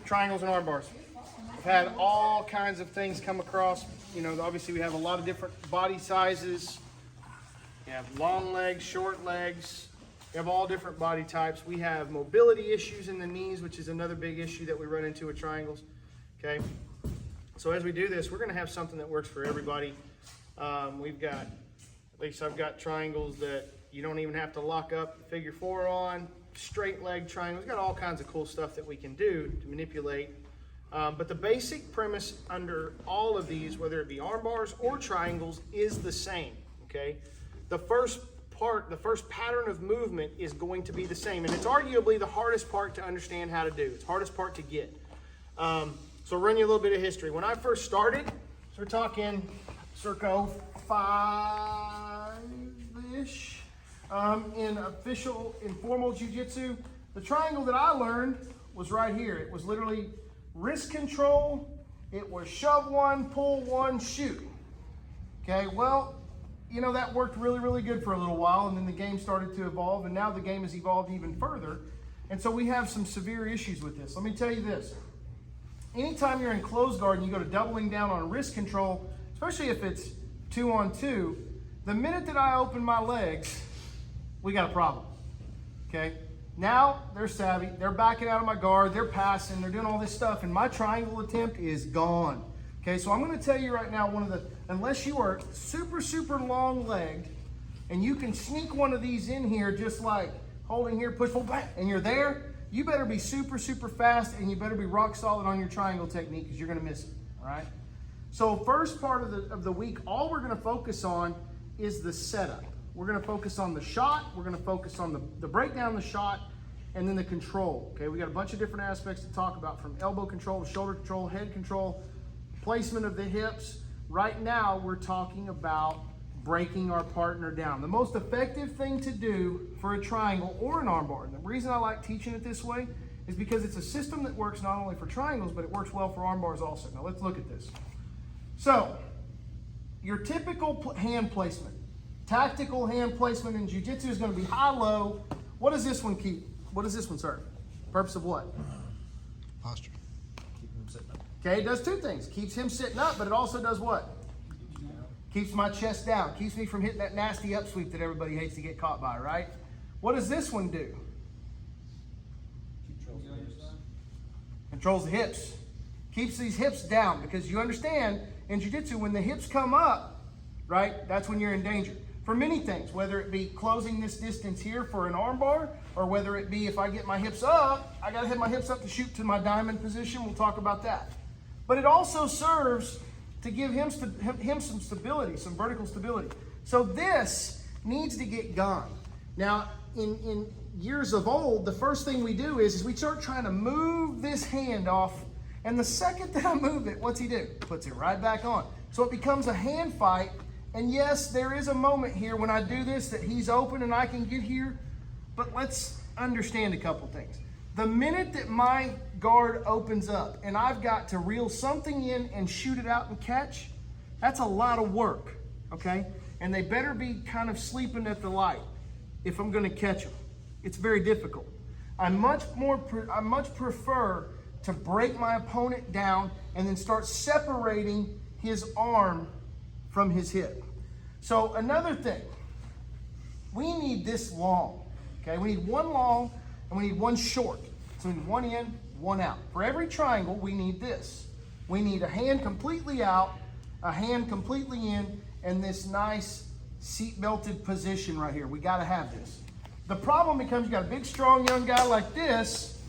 Triangles and arm bars. I've had all kinds of things come across. You know, obviously we have a lot of different body sizes. We have long legs, short legs. We have all different body types. We have mobility issues in the knees, which is another big issue that we run into with triangles. Okay, so as we do this, we're going to have something that works for everybody. We've got, at least I've got triangles that you don't even have to lock up figure 4 on, straight leg triangles. We've got all kinds of cool stuff that we can do to manipulate. But the basic premise under all of these, whether it be arm bars or triangles, is the same. Okay, the first pattern of movement is going to be the same, and it's arguably the hardest part to understand how to do. It's the hardest part to get. So I'll run you a little bit of history. When I first started, so we're talking circa 5-ish, in official informal jiu-jitsu, the triangle that I learned was right here. It was literally wrist control, it was shove one, pull one, shoot. Okay, well, you know, that worked really, really good for a little while, and then the game started to evolve, and now the game has evolved even further. And so we have some severe issues with this. Let me tell you this. Anytime you're in closed guard and you go to doubling down on wrist control, especially if it's 2-on-2, the minute that I open my legs, we got a problem, okay? Now they're savvy, they're backing out of my guard, they're passing, they're doing all this stuff, and my triangle attempt is gone. Okay, so I'm gonna tell you right now, unless you are super, super long-legged, and you can sneak one of these in here just like holding here, push, pull, bang, and you're there, you better be super, super fast, and you better be rock solid on your triangle technique, because you're gonna miss it, all right? So first part of the week, all we're gonna focus on is the setup. We're gonna focus on the shot, we're gonna focus on the breakdown of the shot, and then the control, okay? We got a bunch of different aspects to talk about, from elbow control to shoulder control, head control, placement of the hips. Right now, we're talking about breaking our partner down. The most effective thing to do for a triangle or an armbar, and the reason I like teaching it this way is because it's a system that works not only for triangles, but it works well for armbars also. Now let's look at this. So, your typical hand placement, tactical hand placement in jiu-jitsu is going to be high-low. What does this one keep? What does this one serve? Purpose of what? Posture. Keeping him sitting up. Okay, it does two things. Keeps him sitting up, but it also does what? Keeps my chest down. Keeps me from hitting that nasty upsweep that everybody hates to get caught by, right? What does this one do? Controls the hips. Keeps these hips down, because you understand in jiu-jitsu, when the hips come up, right, that's when you're in danger. For many things, whether it be closing this distance here for an armbar, or whether it be if I get my hips up, I gotta have my hips up to shoot to my diamond position. We'll talk about that. But it also serves to give him some stability, some vertical stability. So this needs to get gone. Now, in years of old, the first thing we do is we start trying to move this hand off, and the second that I move it, what's he do? Puts it right back on. So it becomes a hand fight, and yes, there is a moment here when I do this that he's open and I can get here, but let's understand a couple things. The minute that my guard opens up and I've got to reel something in and shoot it out and catch, that's a lot of work, okay? And they better be kind of sleeping at the light if I'm gonna catch them. It's very difficult. I much prefer to break my opponent down and then start separating his arm from his hip. So another thing, we need this long, okay? We need one long and we need one short. So we need one in, one out. For every triangle, we need this. We need a hand completely out, a hand completely in, and this nice seat-belted position right here. We gotta have this. The problem becomes you got a big, strong young guy like this,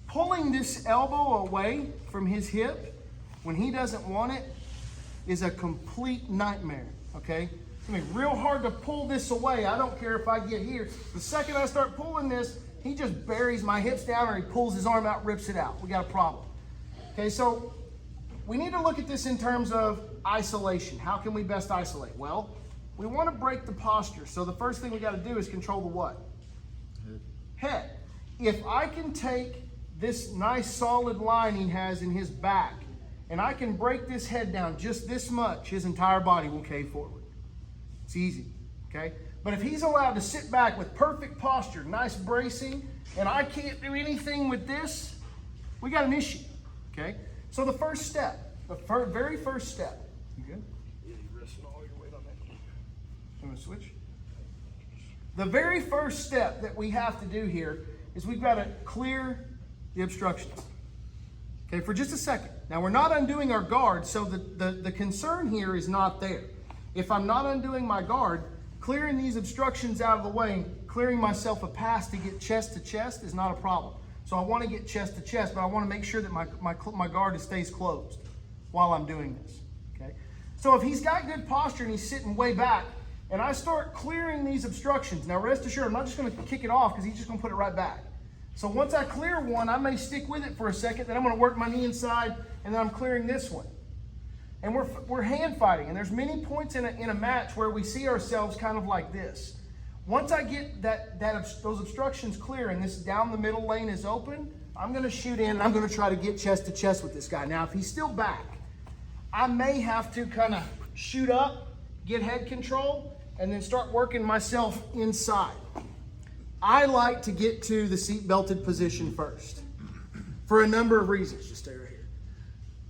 pulling this elbow away from his hip when he doesn't want it is a complete nightmare, okay? It's gonna be real hard to pull this away. I don't care if I get here. The second I start pulling this, he just buries my hips down, or he pulls his arm out, rips it out. We got a problem. Okay, so we need to look at this in terms of isolation. How can we best isolate? Well, we want to break the posture. So the first thing we got to do is control the what? Head. If I can take this nice solid line he has in his back, and I can break this head down just this much, his entire body will cave forward. It's easy, okay? But if he's allowed to sit back with perfect posture, nice bracing, and I can't do anything with this, we got an issue, okay? So the first step, very first step, you good? Yeah, you're resting all your weight on that. I'm gonna switch. The very first step that we have to do here is we've got to clear the obstructions. Okay, for just a second. Now we're not undoing our guard, so the concern here is not there. If I'm not undoing my guard, clearing these obstructions out of the way, clearing myself a pass to get chest to chest is not a problem. So I want to get chest to chest, but I want to make sure that my guard stays closed while I'm doing this. Okay. So if he's got good posture and he's sitting way back, and I start clearing these obstructions, now rest assured, I'm not just going to kick it off because he's just going to put it right back. So once I clear one, I may stick with it for a second, then I'm going to work my knee inside, and then I'm clearing this one. And we're hand fighting, and there's many points in a match where we see ourselves kind of like this. Once I get those obstructions clear and this down the middle lane is open, I'm going to shoot in and I'm going to try to get chest to chest with this guy. Now, if he's still back, I may have to kind of shoot up, get head control, and then start working myself inside. I like to get to the seat belted position first for a number of reasons. Just stay right here.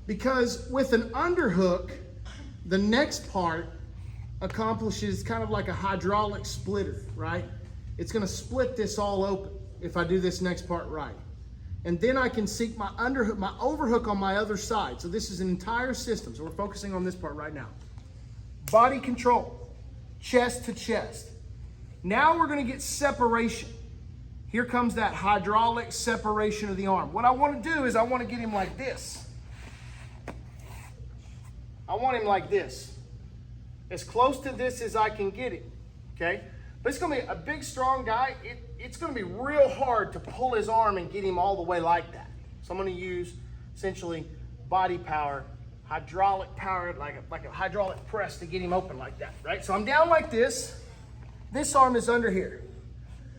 Because with an underhook, the next part accomplishes kind of like a hydraulic splitter, right? It's going to split this all open if I do this next part right. And then I can seek my underhook, my overhook on my other side. So this is an entire system. So we're focusing on this part right now. Body control, chest to chest. Now we're going to get separation. Here comes that hydraulic separation of the arm. What I want to do is I want to get him like this. I want him like this. As close to this as I can get him, okay? But it's going to be a big, strong guy. It's going to be real hard to pull his arm and get him all the way like that. So I'm going to use essentially body power, hydraulic power, like a hydraulic press to get him open like that, right? So I'm down like this. This arm is under here.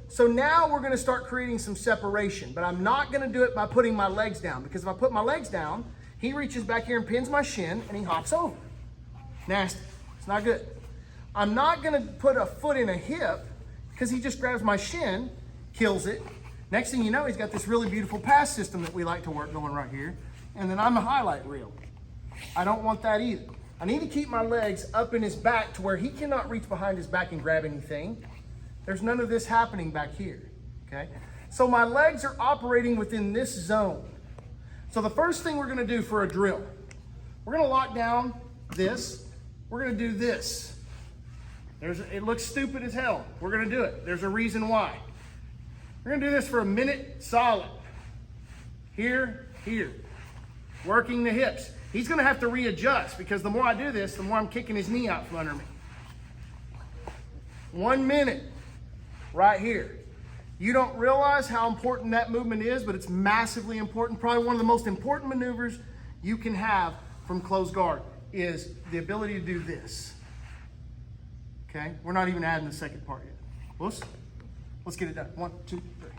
So now we're going to start creating some separation, but I'm not going to do it by putting my legs down, because if I put my legs down, he reaches back here and pins my shin and he hops over. Nasty. It's not good. I'm not going to put a foot in a hip because he just grabs my shin, kills it. Next thing you know, he's got this really beautiful pass system that we like to work going right here. And then I'm a highlight reel. I don't want that either. I need to keep my legs up in his back to where he cannot reach behind his back and grab anything. There's none of this happening back here, okay? So my legs are operating within this zone. So the first thing we're gonna do for a drill, we're gonna lock down this. We're gonna do this. It looks stupid as hell. We're gonna do it. There's a reason why. We're gonna do this for a minute solid. Here, here. Working the hips. He's gonna have to readjust because the more I do this, the more I'm kicking his knee out from under me. 1 minute, right here. You don't realize how important that movement is, but it's massively important. Probably one of the most important maneuvers you can have from closed guard is the ability to do this. Okay, we're not even adding the second part yet. Let's get it done. 1, 2, 3.